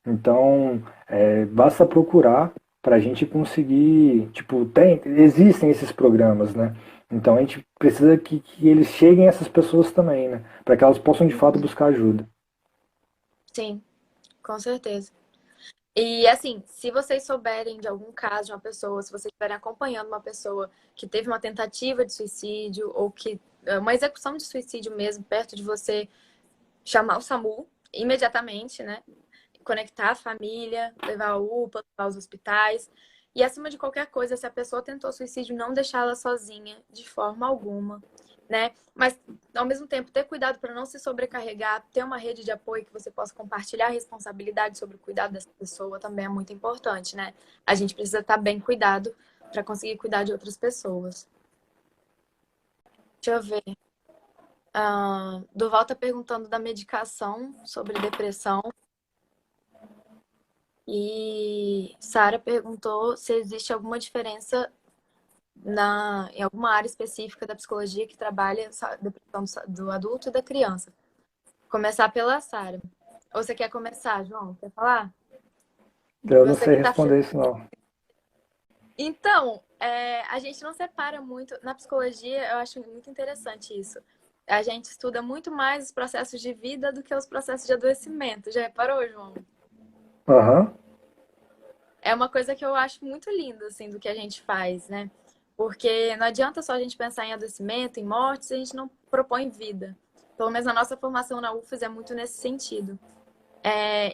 Então, basta procurar para a gente conseguir, tipo, existem esses programas, né? Então a gente precisa que eles cheguem a essas pessoas também, né? Para que elas possam de fato Uhum. buscar ajuda. Sim, com certeza. E assim, se vocês souberem de algum caso de uma pessoa, se vocês estiverem acompanhando uma pessoa que teve uma tentativa de suicídio ou que uma execução de suicídio mesmo perto de você, chamar o SAMU imediatamente, né? Conectar a família, levar a UPA, levar aos hospitais. E acima de qualquer coisa, se a pessoa tentou suicídio, não deixá-la sozinha de forma alguma, né? Mas ao mesmo tempo ter cuidado para não se sobrecarregar, ter uma rede de apoio que você possa compartilhar a responsabilidade sobre o cuidado dessa pessoa também é muito importante, né? A gente precisa estar bem cuidado para conseguir cuidar de outras pessoas. Deixa eu ver. Duval tá perguntando da medicação sobre depressão. E Sara perguntou se existe alguma diferença em alguma área específica da psicologia que trabalha a depressão do adulto e da criança. Começar pela Sara. Ou você quer começar, João? Quer falar? Eu não Você sei que tá. responder isso não. Então, a gente não separa muito. Na psicologia, eu acho muito interessante isso. A gente estuda muito mais os processos de vida do que os processos de adoecimento. Já reparou, João? Aham. É uma coisa que eu acho muito linda, assim, do que a gente faz, né? Porque não adianta só a gente pensar em adoecimento, em morte, se a gente não propõe vida. Pelo menos a nossa formação na UFES é muito nesse sentido.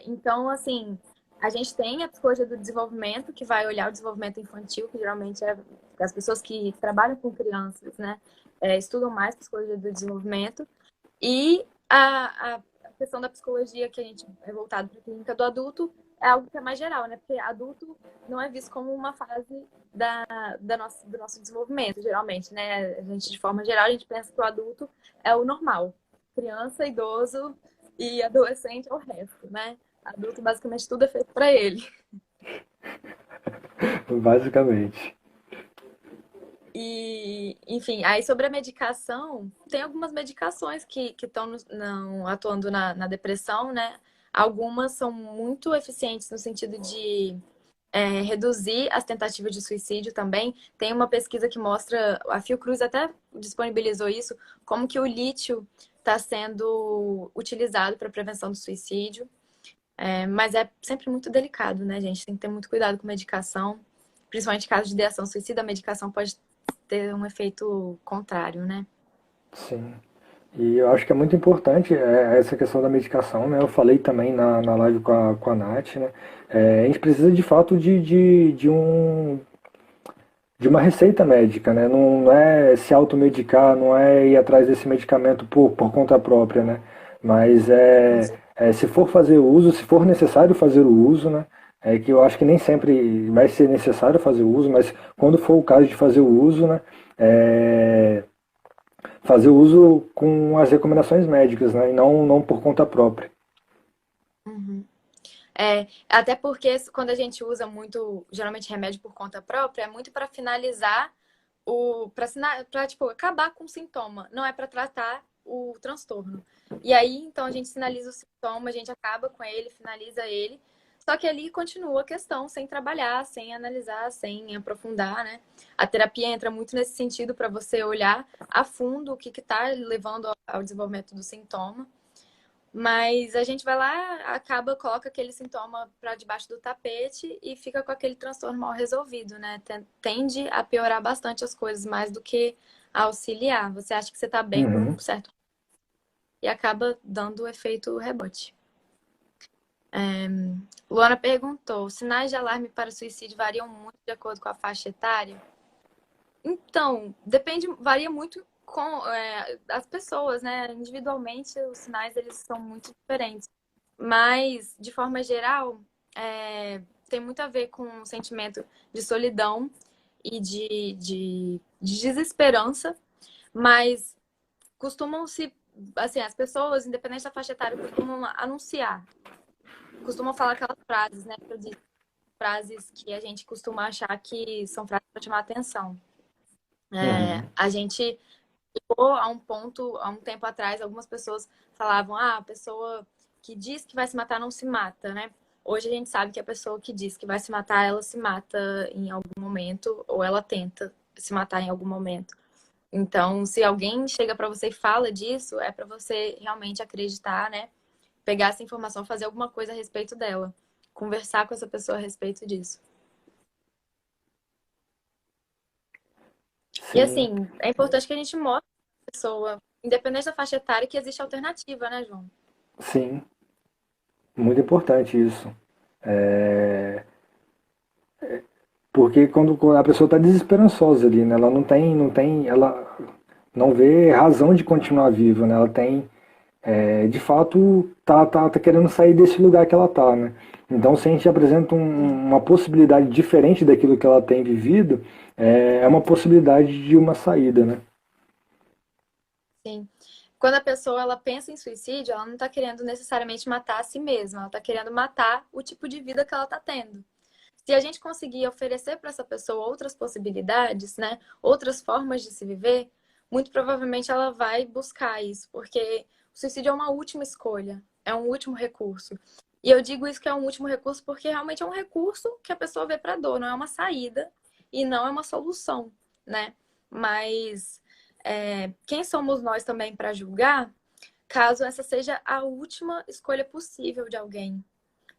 Então, assim, a gente tem a psicologia do desenvolvimento, que vai olhar o desenvolvimento infantil, que geralmente é as pessoas que trabalham com crianças, né? Estudam mais psicologia do desenvolvimento. E a questão da psicologia, que a gente é voltado para a clínica do adulto, é algo que é mais geral, né? Porque adulto não é visto como uma fase do nosso desenvolvimento, geralmente, né? A gente, de forma geral, a gente pensa que o adulto é o normal. Criança, idoso e adolescente é o resto, né? Adulto, basicamente, tudo é feito para ele. Basicamente. E, enfim, aí sobre a medicação, tem algumas medicações que estão atuando na depressão, né? Algumas são muito eficientes no sentido de reduzir as tentativas de suicídio também. Tem uma pesquisa que mostra, a Fiocruz até disponibilizou isso, como que o lítio está sendo utilizado para prevenção do suicídio. Mas é sempre muito delicado, né, gente? Tem que ter muito cuidado com medicação. Principalmente em caso de ideação suicida, a medicação pode ter um efeito contrário, né? Sim. E eu acho que é muito importante essa questão da medicação, né? Eu falei também na live com a Nath, né? A gente precisa de fato de uma receita médica, né? Não é se automedicar, não é ir atrás desse medicamento por conta própria, né? Mas se for fazer uso, se for necessário fazer o uso, né? É que eu acho que nem sempre vai ser necessário fazer o uso, mas quando for o caso de fazer o uso, né? É, fazer o uso com as recomendações médicas, né? E não por conta própria. Uhum. Até porque quando a gente usa muito, geralmente remédio por conta própria, é muito para finalizar para tipo acabar com o sintoma, não é para tratar o transtorno. E aí, então a gente sinaliza o sintoma, a gente acaba com ele, finaliza ele. Só que ali continua a questão sem trabalhar, sem analisar, sem aprofundar, né? A terapia entra muito nesse sentido para você olhar a fundo o que está levando ao desenvolvimento do sintoma. Mas a gente vai lá, acaba, coloca aquele sintoma para debaixo do tapete e fica com aquele transtorno mal resolvido, né? Tende a piorar bastante as coisas, mais do que a auxiliar. Você acha que você está bem por Uhum. um certo e acaba dando o efeito rebote. Luana perguntou: sinais de alarme para suicídio variam muito de acordo com a faixa etária? Então, depende, varia muito com as pessoas, né? Individualmente, os sinais eles são muito diferentes. Mas, de forma geral, tem muito a ver com o sentimento de solidão e de desesperança, mas costumam se, assim, as pessoas, independente da faixa etária, costumam anunciar, costumam falar aquelas frases, né? Que eu disse, frases que a gente costuma achar que são frases para chamar atenção. Uhum. A gente chegou a um ponto, há um tempo atrás, algumas pessoas falavam, a pessoa que diz que vai se matar não se mata, né? Hoje a gente sabe que a pessoa que diz que vai se matar, ela se mata em algum momento, ou ela tenta se matar em algum momento. Então, se alguém chega para você e fala disso, é para você realmente acreditar, né? Pegar essa informação, fazer alguma coisa a respeito dela. Conversar com essa pessoa a respeito disso. E Sim, assim, é importante que a gente mostre a pessoa, independente da faixa etária, que existe alternativa, né, João? sim. Muito importante isso. É, porque quando a pessoa está desesperançosa ali, né? Ela ela não vê razão de continuar viva, né? Ela tem, de fato, tá querendo sair desse lugar que ela tá, né? Então, se a gente apresenta uma possibilidade diferente daquilo que ela tem vivido, é uma possibilidade de uma saída, né? Sim. Quando a pessoa ela pensa em suicídio, ela não está querendo necessariamente matar a si mesma, ela está querendo matar o tipo de vida que ela está tendo. Se a gente conseguir oferecer para essa pessoa outras possibilidades, né, outras formas de se viver, muito provavelmente ela vai buscar isso, porque o suicídio é uma última escolha, é um último recurso. E eu digo isso que é um último recurso porque realmente é um recurso que a pessoa vê para a dor, não é uma saída e não é uma solução, né? Mas quem somos nós também para julgar, caso essa seja a última escolha possível de alguém?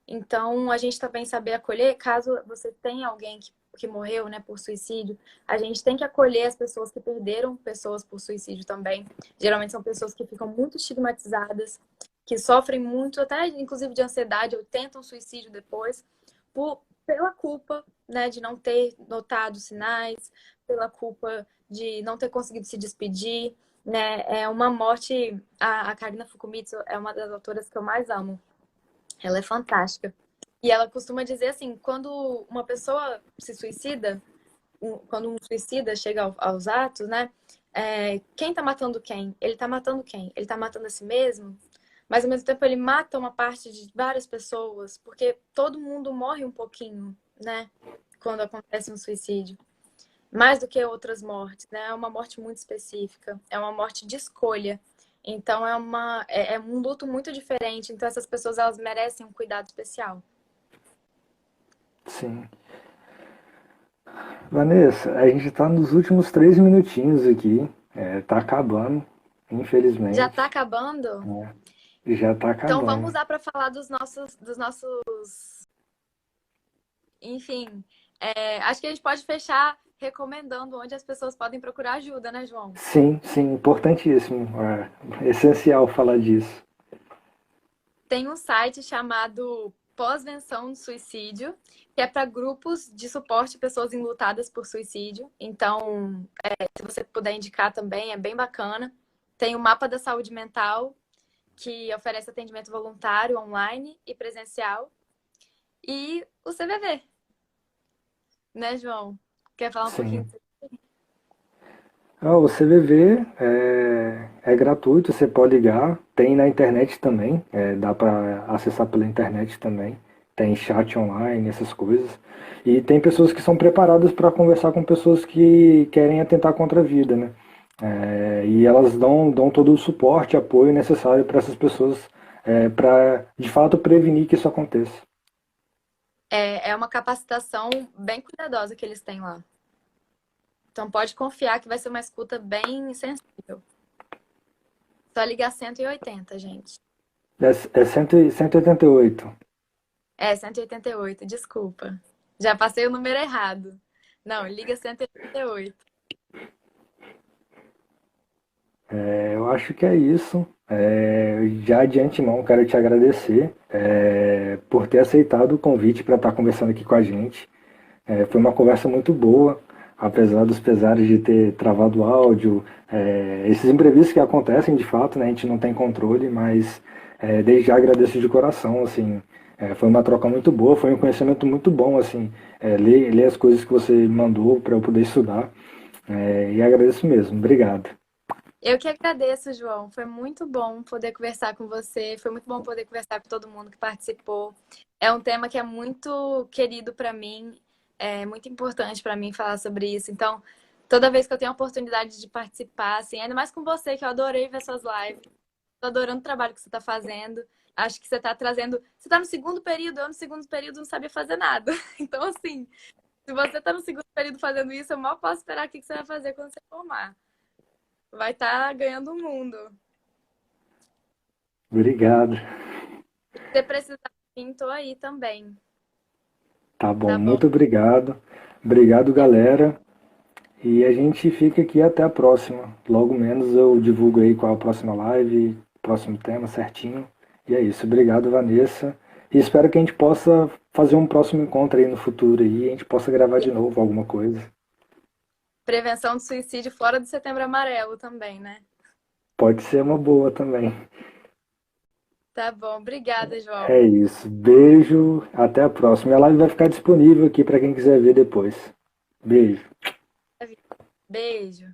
Então, a gente também saber acolher, caso você tenha alguém que morreu, né, por suicídio, a gente tem que acolher as pessoas que perderam pessoas por suicídio também. Geralmente são pessoas que ficam muito estigmatizadas, que sofrem muito, até inclusive de ansiedade, ou tentam suicídio depois, pela culpa, né, de não ter notado sinais, pela culpa de não ter conseguido se despedir, né? É uma morte. A Karina Fukumitsu é uma das autoras que eu mais amo. Ela é fantástica. E ela costuma dizer assim, quando uma pessoa se suicida, quando um suicida chega aos atos, né? Quem tá matando quem? Ele tá matando quem? Ele tá matando a si mesmo? Mas ao mesmo tempo ele mata uma parte de várias pessoas, porque todo mundo morre um pouquinho, né? Quando acontece um suicídio. Mais do que outras mortes, né? É uma morte muito específica, é uma morte de escolha. Então é um luto muito diferente. Então essas pessoas elas merecem um cuidado especial. Sim. Vanessa, a gente está nos últimos 3 minutinhos aqui. Tá acabando, Já infelizmente. tá acabando? Já tá Então vamos acabando. usar para falar dos nossos, enfim. Acho que a gente pode fechar recomendando onde as pessoas podem procurar ajuda, né, João? Sim, sim, importantíssimo. É essencial falar disso. Tem um site chamado Pós-Venção do Suicídio, que é para grupos de suporte a pessoas enlutadas por suicídio. Então, se você puder indicar também, é bem bacana. Tem o Mapa da Saúde Mental, que oferece atendimento voluntário online e presencial. E o CVV, né, João? Quer falar um pouquinho? Sim. O CVV é gratuito, você pode ligar. Tem na internet também, dá para acessar pela internet também. Tem chat online, essas coisas. E tem pessoas que são preparadas para conversar com pessoas que querem atentar contra a vida, né? E elas dão todo o suporte, apoio necessário para essas pessoas, para de fato prevenir que isso aconteça. É uma capacitação bem cuidadosa que eles têm lá. Então pode confiar que vai ser uma escuta bem sensível. Só ligar 180, gente. É 188. É, 188, desculpa. Já passei o número errado. Não, liga 188. Eu acho que é isso. Já de antemão, quero te agradecer por ter aceitado o convite para estar conversando aqui com a gente. Foi uma conversa muito boa, apesar dos pesares de ter travado o áudio, esses imprevistos que acontecem de fato, né, a gente não tem controle, mas desde já agradeço de coração, assim, foi uma troca muito boa, foi um conhecimento muito bom, assim, ler as coisas que você mandou para eu poder estudar, e agradeço mesmo, obrigado. Eu que agradeço, João. Foi muito bom poder conversar com você. Foi muito bom poder conversar com todo mundo que participou. É um tema que é muito querido para mim, é muito importante para mim falar sobre isso. Então, toda vez que eu tenho a oportunidade de participar, assim, ainda mais com você, que eu adorei ver suas lives. Tô adorando o trabalho que você está fazendo. Acho que você está trazendo. Você está no segundo período, eu no segundo período não sabia fazer nada. Então, assim, se você está no segundo período fazendo isso, eu mal posso esperar o que você vai fazer quando você formar. Vai estar ganhando o mundo. Obrigado. Se você precisar de mim, tô aí também. Tá bom, Tá bom? muito obrigado. Obrigado, galera. E a gente fica aqui até a próxima. Logo menos eu divulgo aí qual é a próxima live, próximo tema certinho. E é isso. Obrigado, Vanessa. E espero que a gente possa fazer um próximo encontro aí no futuro aí, a gente possa gravar de novo alguma coisa. Prevenção do suicídio fora do Setembro Amarelo também, né? Pode ser uma boa também. Tá bom. Obrigada, É João. isso. Beijo, até a próxima. E a live vai ficar disponível aqui para quem quiser ver depois. Beijo. Beijo.